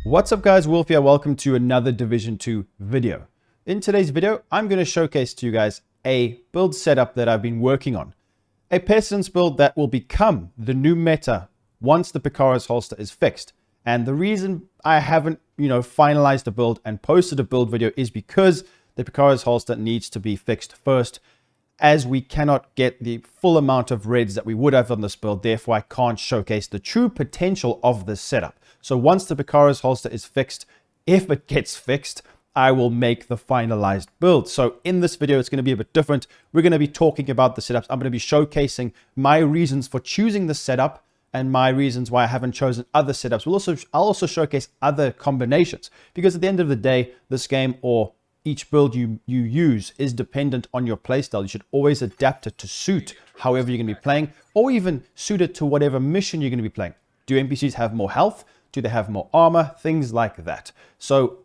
What's up guys, Wolf here. Welcome to another Division 2 video. In today's video, I'm going to showcase to you guys a build setup that I've been working on. A Pestilence build that will become the new meta once the PICARO'S holster is fixed. And the reason I haven't, finalized the build and posted a build video is because the PICARO'S holster needs to be fixed first, as we cannot get the full amount of reds that we would have on this build. Therefore, I can't showcase the true potential of this setup. So once the PICARO'S holster is fixed, if it gets fixed, I will make the finalized build. So in this video, it's going to be a bit different. We're going to be talking about the setups. I'm going to be showcasing my reasons for choosing the setup and my reasons why I haven't chosen other setups. I'll also showcase other combinations, because at the end of the day, this game or each build you use is dependent on your playstyle. You should always adapt it to suit however you're going to be playing, or even suit it to whatever mission you're going to be playing. Do NPCs have more health? Do they have more armor? Things like that. So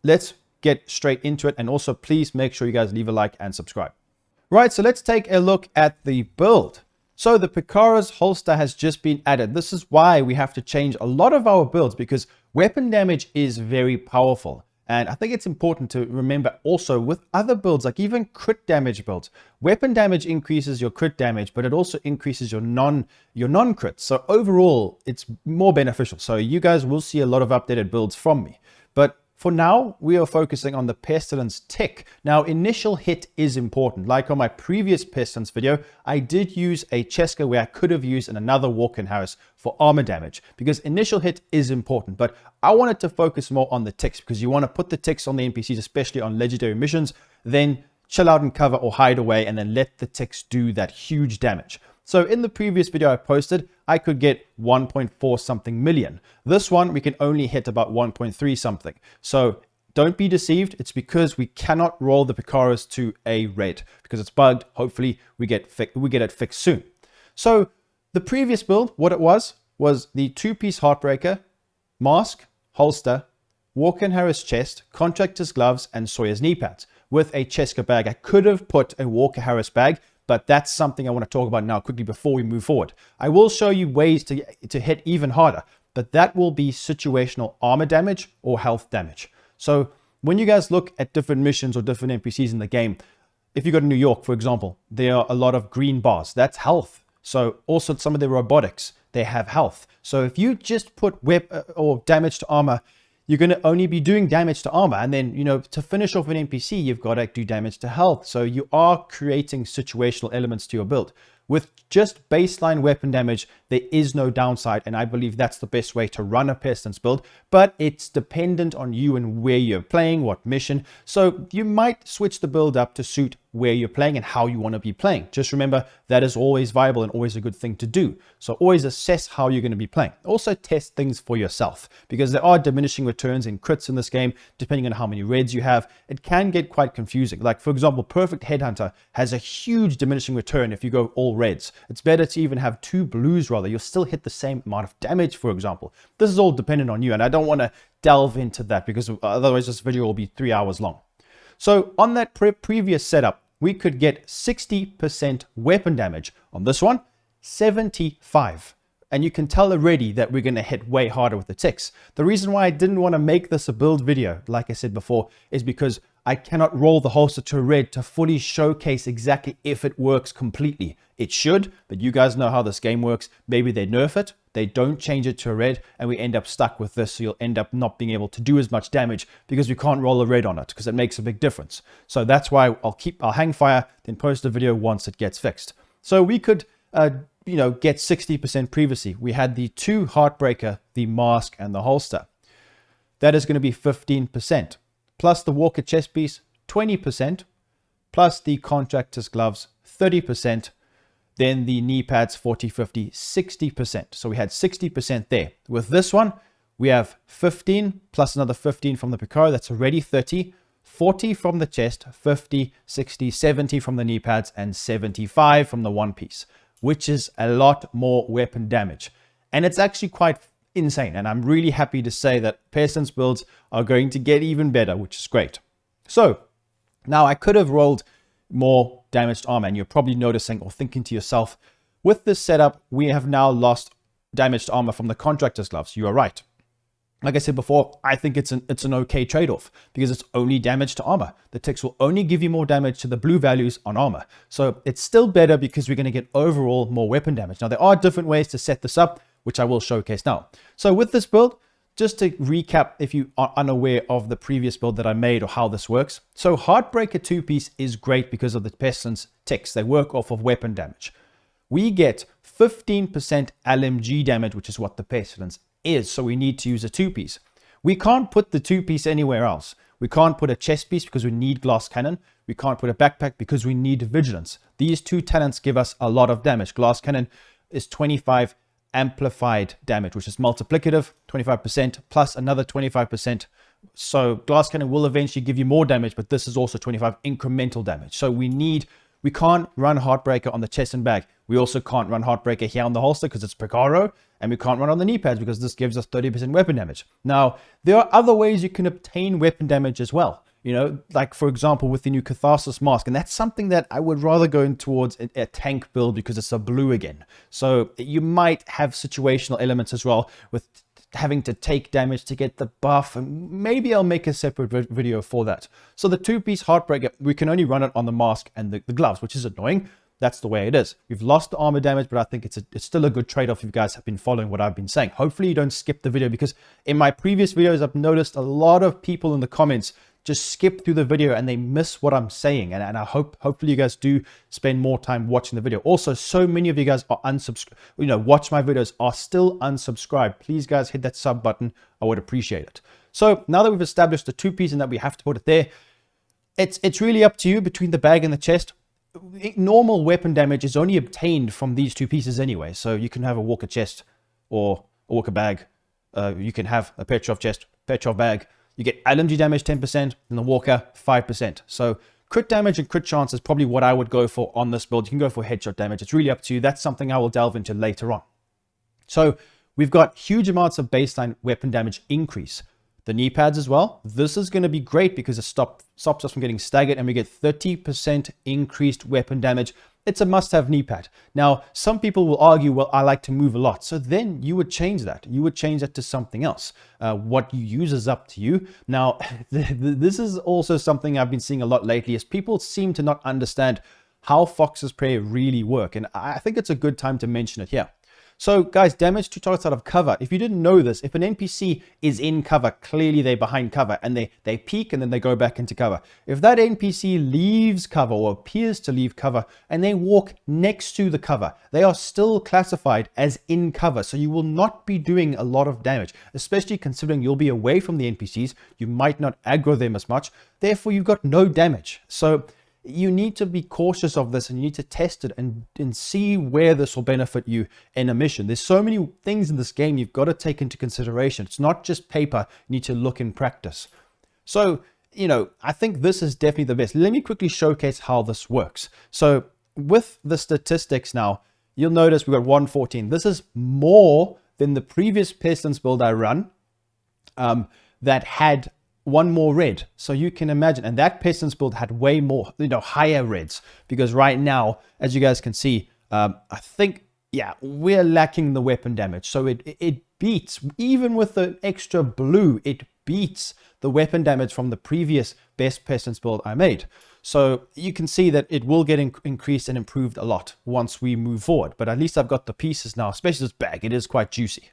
let's get straight into it. And also, please make sure you guys leave a like and subscribe. Right, so let's take a look at the build. So the PICARO'S holster has just been added. This is why we have to change a lot of our builds, because weapon damage is very powerful. And I think it's important to remember also with other builds, like even crit damage builds, weapon damage increases your crit damage, but it also increases your non-crits. So overall, it's more beneficial. So you guys will see a lot of updated builds from me. But for now, we are focusing on the Pestilence tick. Now, initial hit is important. Like on my previous Pestilence video, I did use a Cheska where I could have used another Walk-in-Harris for armor damage, because initial hit is important. But I wanted to focus more on the ticks, because you want to put the ticks on the NPCs, especially on legendary missions, then chill out and cover or hide away, and then let the ticks do that huge damage. So in the previous video I posted, I could get 1.4 something million. This one, we can only hit about 1.3 something. So don't be deceived. It's because we cannot roll the PICARO'S to a red, because it's bugged. Hopefully we get it fixed soon. So the previous build, what it was the 2-piece Heartbreaker, mask, holster, Walk-in-Harris chest, Contractor's gloves, and Sawyer's knee pads with a Cheska bag. I could have put a Walker-Harris bag, but that's something I want to talk about now quickly before we move forward. I will show you ways to hit even harder, but that will be situational armor damage or health damage. So when you guys look at different missions or different NPCs in the game, if you go to New York, for example, there are a lot of green bars. That's health. So also some of the robotics, they have health. So if you just put or damage to armor, you're going to only be doing damage to armor. And then, to finish off an NPC, you've got to do damage to health. So you are creating situational elements to your build. With just baseline weapon damage, there is no downside. And I believe that's the best way to run a Pestilence build. But it's dependent on you and where you're playing, what mission. So you might switch the build up to suit where you're playing and how you want to be playing. Just remember, that is always viable and always a good thing to do. So always assess how you're going to be playing. Also test things for yourself, because there are diminishing returns in crits in this game, depending on how many reds you have. It can get quite confusing. Like, for example, Perfect Headhunter has a huge diminishing return if you go all reds. It's better to even have 2 blues rather. You'll still hit the same amount of damage, for example. This is all dependent on you, and I don't want to delve into that, because otherwise this video will be 3 hours long. So on that previous setup, we could get 60% weapon damage. On this one, 75. And you can tell already that we're going to hit way harder with the ticks. The reason why I didn't want to make this a build video, like I said before, is because I cannot roll the holster to a red to fully showcase exactly if it works completely. It should, but you guys know how this game works. Maybe they nerf it, they don't change it to a red, and we end up stuck with this. So you'll end up not being able to do as much damage because we can't roll a red on it, because it makes a big difference. So that's why I'll hang fire, then post a video once it gets fixed. So we could get 60% previously. We had the 2 Heartbreaker, the mask, and the holster. That is going to be 15%. Plus the Walker chest piece, 20%. Plus the Contractor's gloves, 30%. Then the knee pads, 40, 50, 60%. So we had 60% there. With this one, we have 15 plus another 15 from the PICARO. That's already 30. 40 from the chest, 50, 60, 70 from the knee pads, and 75 from the one piece, which is a lot more weapon damage. And it's actually quite insane. And I'm really happy to say that Pestilence builds are going to get even better, which is great. So now I could have rolled more damaged armor, and you're probably noticing or thinking to yourself, with this setup, we have now lost damaged armor from the Contractor's gloves. You are right. Like I said before, I think it's an okay trade-off because it's only damage to armor. The ticks will only give you more damage to the blue values on armor. So it's still better because we're going to get overall more weapon damage. Now, there are different ways to set this up, which I will showcase now. So with this build, just to recap, if you are unaware of the previous build that I made or how this works. So Heartbreaker 2-piece is great because of the Pestilence ticks. They work off of weapon damage. We get 15% LMG damage, which is what the Pestilence is. So we need to use a 2-piece. We can't put the 2-piece anywhere else. We can't put a chest piece because we need glass cannon. We can't put a backpack because we need vigilance. These two talents give us a lot of damage. Glass cannon is 25 amplified damage, which is multiplicative, 25% plus another 25%. So glass cannon will eventually give you more damage, but this is also 25 incremental damage. So we can't run Heartbreaker on the chest and bag. We also can't run Heartbreaker here on the holster because it's Picaro, and we can't run on the knee pads because this gives us 30% weapon damage. Now, there are other ways you can obtain weapon damage as well. You know, like for example, with the new Catharsis mask, and that's something that I would rather go in towards a tank build because it's a blue again. So you might have situational elements as well with having to take damage to get the buff, and maybe I'll make a separate video for that. So the 2-piece Heartbreaker, we can only run it on the mask and the gloves, which is annoying. That's the way it is. We've lost the armor damage, but I think it's still a good trade-off if you guys have been following what I've been saying. Hopefully you don't skip the video, because in my previous videos, I've noticed a lot of people in the comments just skip through the video and they miss what I'm saying. And I hopefully you guys do spend more time watching the video. Also, so many of you guys are unsubscribed, watch my videos, are still unsubscribed. Please guys, hit that sub button. I would appreciate it. So now that we've established the 2-piece and that we have to put it there, it's really up to you between the bag and the chest. Normal weapon damage is only obtained from these 2 pieces anyway. So you can have a Walker chest or a Walker bag. You can have a Petrov chest, Petrov bag. You get LMG damage 10% and the Walker 5%. So crit damage and crit chance is probably what I would go for on this build. You can go for headshot damage. It's really up to you. That's something I will delve into later on. So we've got huge amounts of baseline weapon damage increase. The knee pads as well. This is going to be great because it stops us from getting staggered, and we get 30% increased weapon damage. It's a must-have knee pad. Now, some people will argue, well, I like to move a lot. So then you would change that. You would change that to something else. What you use is up to you. Now, this is also something I've been seeing a lot lately, is people seem to not understand how Fox's Prayer really work. And I think it's a good time to mention it here. So guys, damage to targets out of cover. If you didn't know this, if an NPC is in cover, clearly they're behind cover, and they peek and then they go back into cover. If that NPC leaves cover or appears to leave cover and they walk next to the cover, they are still classified as in cover. So you will not be doing a lot of damage, especially considering you'll be away from the NPCs. You might not aggro them as much. Therefore, you've got no damage. So you need to be cautious of this, and you need to test it and see where this will benefit you in a mission. There's so many things in this game you've got to take into consideration. It's not just paper. You need to look in practice. So, I think this is definitely the best. Let me quickly showcase how this works. So with the statistics now, you'll notice we've got 114. This is more than the previous Pestilence build I run that had one more red. So you can imagine, and that Pestilence build had way more, higher reds, because right now, as you guys can see, I think, yeah, we're lacking the weapon damage. So it beats, even with the extra blue, it beats the weapon damage from the previous best Pestilence build I made. So you can see that it will get increased and improved a lot once we move forward. But at least I've got the pieces now, especially this bag. It is quite juicy.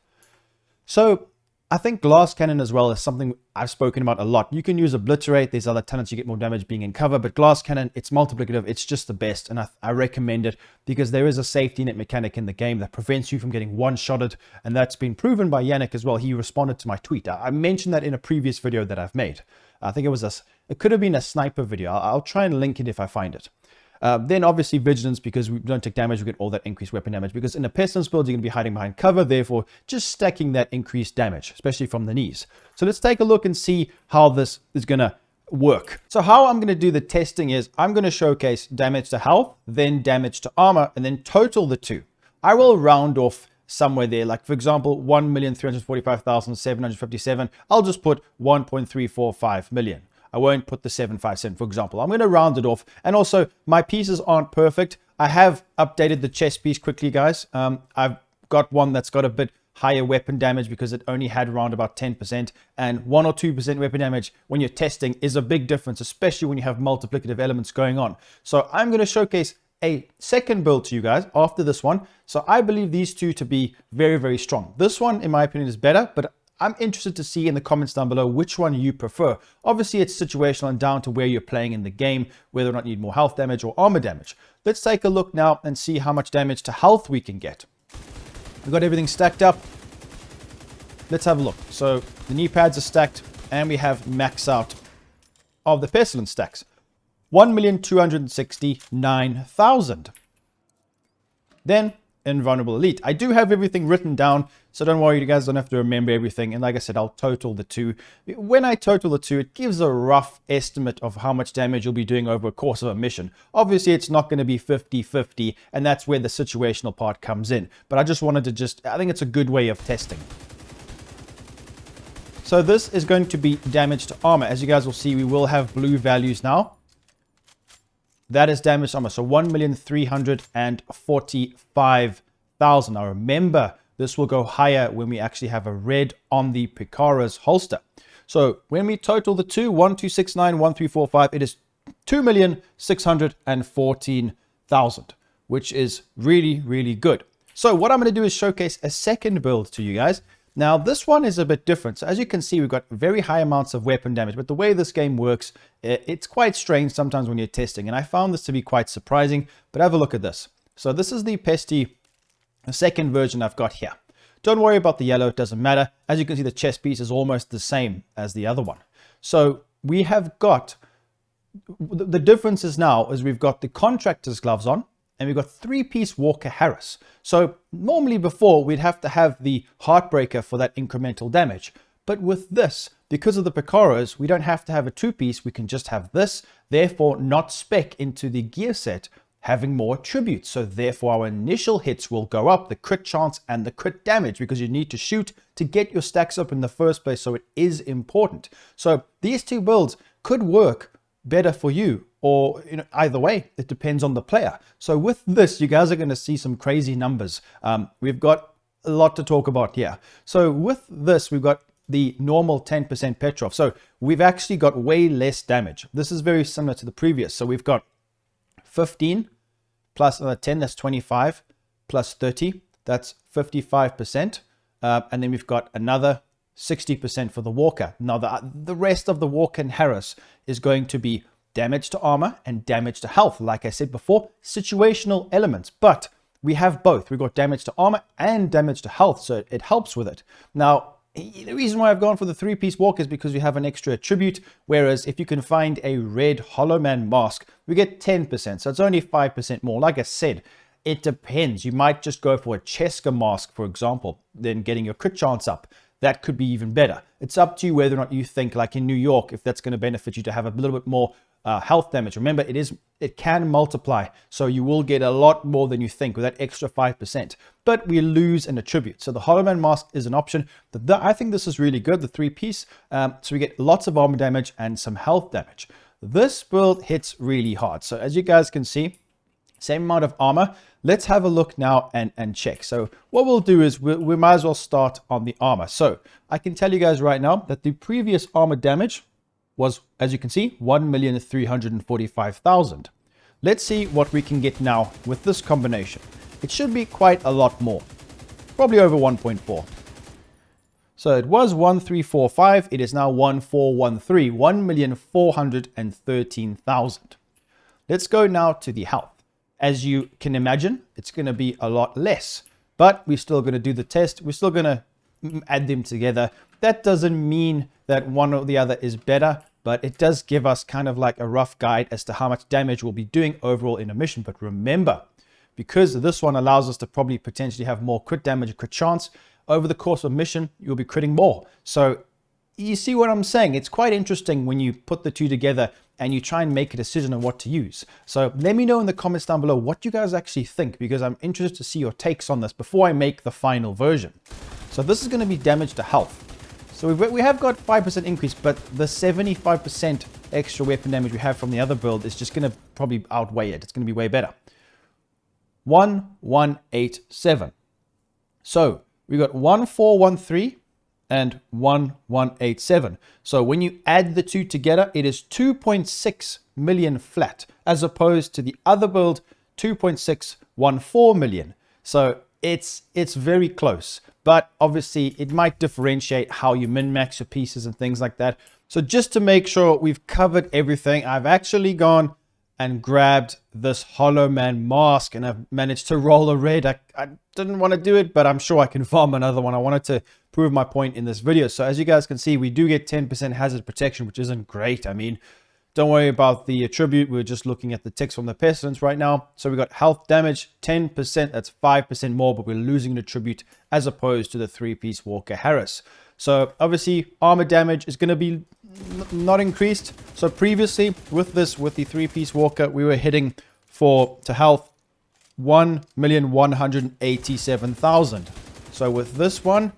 So I think glass cannon as well is something I've spoken about a lot. You can use obliterate. There's other talents you get more damage being in cover, but glass cannon, it's multiplicative. It's just the best, and I recommend it because there is a safety net mechanic in the game that prevents you from getting one-shotted, and that's been proven by Yannick as well. He responded to my tweet. I mentioned that in a previous video that I've made. I think it could have been a sniper video. I'll try and link it if I find it. Then obviously vigilance, because we don't take damage, we get all that increased weapon damage, because in a Pestilence build you're going to be hiding behind cover, therefore just stacking that increased damage, especially from the knees. So let's take a look and see how this is going to work. So how I'm going to do the testing is I'm going to showcase damage to health, then damage to armor, and then total the two. I will round off somewhere there, like for example 1,345,757. I'll just put 1.345 million. I won't put the 757, for example. I'm going to round it off. And also, my pieces aren't perfect. I have updated the chest piece quickly, guys. I've got one that's got a bit higher weapon damage because it only had around about 10%, and 1 or 2% weapon damage when you're testing is a big difference, especially when you have multiplicative elements going on. So I'm going to showcase a second build to you guys after this one. So I believe these two to be very, very strong. This one, in my opinion, is better, but I'm interested to see in the comments down below which one you prefer. Obviously, it's situational and down to where you're playing in the game, whether or not you need more health damage or armor damage. Let's take a look now and see how much damage to health we can get. We've got everything stacked up. Let's have a look. So the knee pads are stacked, and we have max out of the pestilence stacks. 1,269,000. Then invulnerable elite. I do have everything written down, so don't worry, you guys don't have to remember everything. And like I said, I'll total the two. When I total the two, it gives a rough estimate of how much damage you'll be doing over a course of a mission. Obviously, it's not going to be 50-50, and that's where the situational part comes in. But I just wanted to I think it's a good way of testing. So this is going to be damage to armor. As you guys will see, we will have blue values now. That is damage to armor. So 1,345,000. Now remember, this will go higher when we actually have a red on the PICARO'S holster. So when we total the two, 1,269, 1,345, it is 2,614,000, which is really, really good. So what I'm going to do is showcase a second build to you guys. Now, this one is a bit different. So as you can see, we've got very high amounts of weapon damage, but the way this game works, it's quite strange sometimes when you're testing. And I found this to be quite surprising, but have a look at this. So this is the Pesty, the second version I've got here. Don't worry about the yellow, it doesn't matter. As you can see, the chest piece is almost the same as the other one. So we have got, the difference is now is we've got the contractor's gloves on, and we've got 3-piece Walker Harris. So normally before, we'd have to have the Heartbreaker for that incremental damage. But with this, because of the PICARO'S, we don't have to have a 2-piece. We can just have this, therefore not spec into the gear set, having more attributes. So therefore our initial hits will go up, the crit chance and the crit damage, because you need to shoot to get your stacks up in the first place. So it is important. So these two builds could work better for you, or either way, it depends on the player. So with this, you guys are going to see some crazy numbers. We've got a lot to talk about here. So with this, we've got the normal 10% Petrov. So we've actually got way less damage. This is very similar to the previous. So we've got 15 plus another 10, that's 25, plus 30, that's 55%. And then we've got another 60% for the Walker. Now the rest of the Walker and Harris is going to be damage to armor and damage to health. Like I said before, situational elements, but we have both. We've got damage to armor and damage to health, so it helps with it. Now, the reason why I've gone for the 3-piece Walker is because we have an extra attribute, whereas if you can find a red Hollow Man mask, we get 10%, so it's only 5% more. Like I said, it depends. You might just go for a Cheska mask, for example, then getting your crit chance up. That could be even better. It's up to you whether or not you think, like in New York, if that's going to benefit you to have a little bit more health damage. Remember, it can multiply, so you will get a lot more than you think with that extra 5%. But we lose an attribute. So the Hollow Man mask is an option. I think this is really good, the 3-piece. So we get lots of armor damage and some health damage. This build hits really hard. So as you guys can see, same amount of armor. Let's have a look now and check. So what we'll do is we might as well start on the armor. So I can tell you guys right now that the previous armor damage was, as you can see, 1,345,000. Let's see what we can get now with this combination. It should be quite a lot more, probably over 1.4. So it was 1,345. It is now 1,413, 1,413,000. Let's go now to the health. As you can imagine, it's going to be a lot less, but we're still going to do the test. We're still going to add them together. That doesn't mean that one or the other is better, but it does give us kind of like a rough guide as to how much damage we'll be doing overall in a mission. But remember, because this one allows us to probably potentially have more crit damage, crit chance, over the course of a mission, you'll be critting more. So you see what I'm saying? It's quite interesting when you put the two together and you try and make a decision on what to use. So let me know in the comments down below what you guys actually think, because I'm interested to see your takes on this before I make the final version. So this is going to be damage to health. So we have got 5% increase, but the 75% extra weapon damage we have from the other build is just going to probably outweigh it. It's going to be way better. 1,187. So we got 1413 and 1187. So when you add the two together, it is 2.6 million flat, as opposed to the other build, 2.614 million. So it's very close, but obviously it might differentiate how you min-max your pieces and things like that. So just to make sure we've covered everything, I've actually gone and grabbed this Hollow Man mask, and I've managed to roll a red. I didn't want to do it, but I'm sure I can farm another one. I wanted to prove my point in this video. So as you guys can see, we do get 10% hazard protection, which isn't great. I mean, don't worry about the attribute. We're just looking at the ticks from the Pestilence right now. So we got health damage, 10%. That's 5% more, but we're losing an attribute as opposed to the 3-piece Walker Harris. So obviously armor damage is going to be not increased. So previously with the 3-piece Walker, we were hitting to health 1,187,000. So with this one,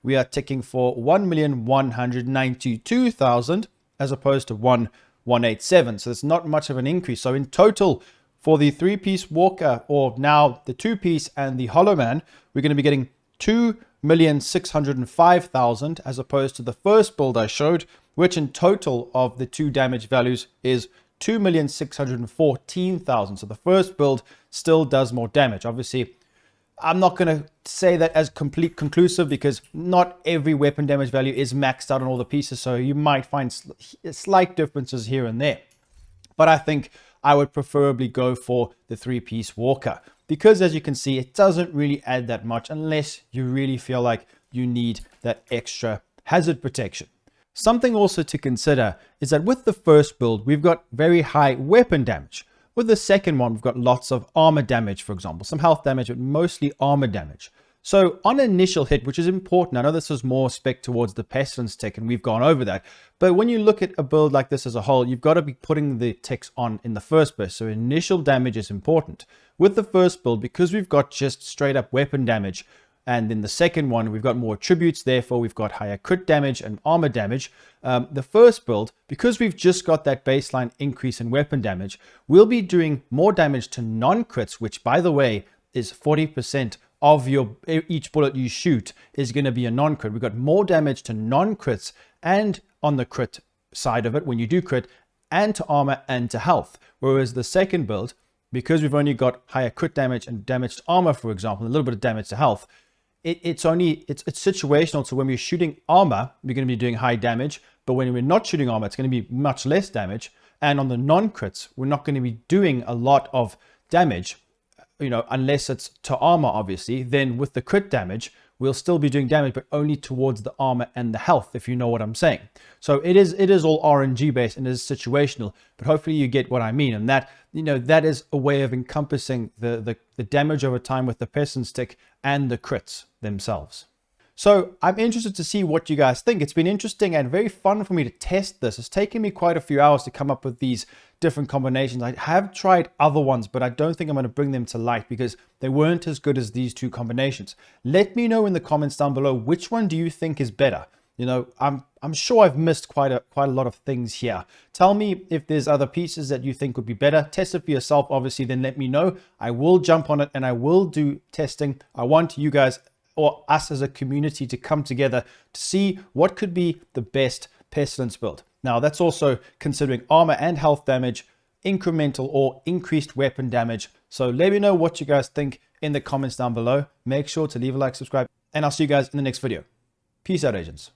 we are ticking for 1,192,000 as opposed to 1,187. So it's not much of an increase. So in total for the 3-piece Walker, or now the 2-piece and the Hollow Man, we're going to be getting 2,605,000 as opposed to the first build I showed, which in total of the two damage values is 2,614,000. So the first build still does more damage. Obviously, I'm not going to say that as complete conclusive because not every weapon damage value is maxed out on all the pieces. So you might find slight differences here and there. But I think I would preferably go for the 3-piece Walker, because as you can see, it doesn't really add that much unless you really feel like you need that extra hazard protection. Something also to consider is that with the first build, we've got very high weapon damage. With the second one, we've got lots of armor damage, for example, some health damage, but mostly armor damage. So on initial hit, which is important, I know this is more spec towards the Pestilence tech, and we've gone over that. But when you look at a build like this as a whole, you've got to be putting the ticks on in the first place. So initial damage is important. With the first build, because we've got just straight up weapon damage, and in the second one, we've got more attributes, therefore we've got higher crit damage and armor damage. The first build, because we've just got that baseline increase in weapon damage, we'll be doing more damage to non-crits, which by the way, is 40% of each bullet you shoot is going to be a non-crit. We've got more damage to non-crits and on the crit side of it when you do crit, and to armor and to health. Whereas the second build, because we've only got higher crit damage and damage to armor, for example, a little bit of damage to health, it's situational. So when we're shooting armor, we're going to be doing high damage, but when we're not shooting armor, it's going to be much less damage. And on the non-crits, we're not going to be doing a lot of damage, unless it's to armor, obviously. Then with the crit damage, we'll still be doing damage, but only towards the armor and the health, if you know what I'm saying. So it is all RNG based and it is situational, but hopefully you get what I mean. And that, that is a way of encompassing the damage over time with the Pestilence stick and the crits themselves. So I'm interested to see what you guys think. It's been interesting and very fun for me to test this. It's taken me quite a few hours to come up with these different combinations. I have tried other ones, but I don't think I'm going to bring them to light because they weren't as good as these two combinations. Let me know in the comments down below, which one do you think is better? I'm sure I've missed quite a lot of things here. Tell me if there's other pieces that you think would be better. Test it for yourself, obviously, then let me know. I will jump on it and I will do testing. I want you guys or us as a community to come together to see what could be the best Pestilence build. Now, that's also considering armor and health damage, incremental or increased weapon damage. So let me know what you guys think in the comments down below. Make sure to leave a like, subscribe, and I'll see you guys in the next video. Peace out, agents.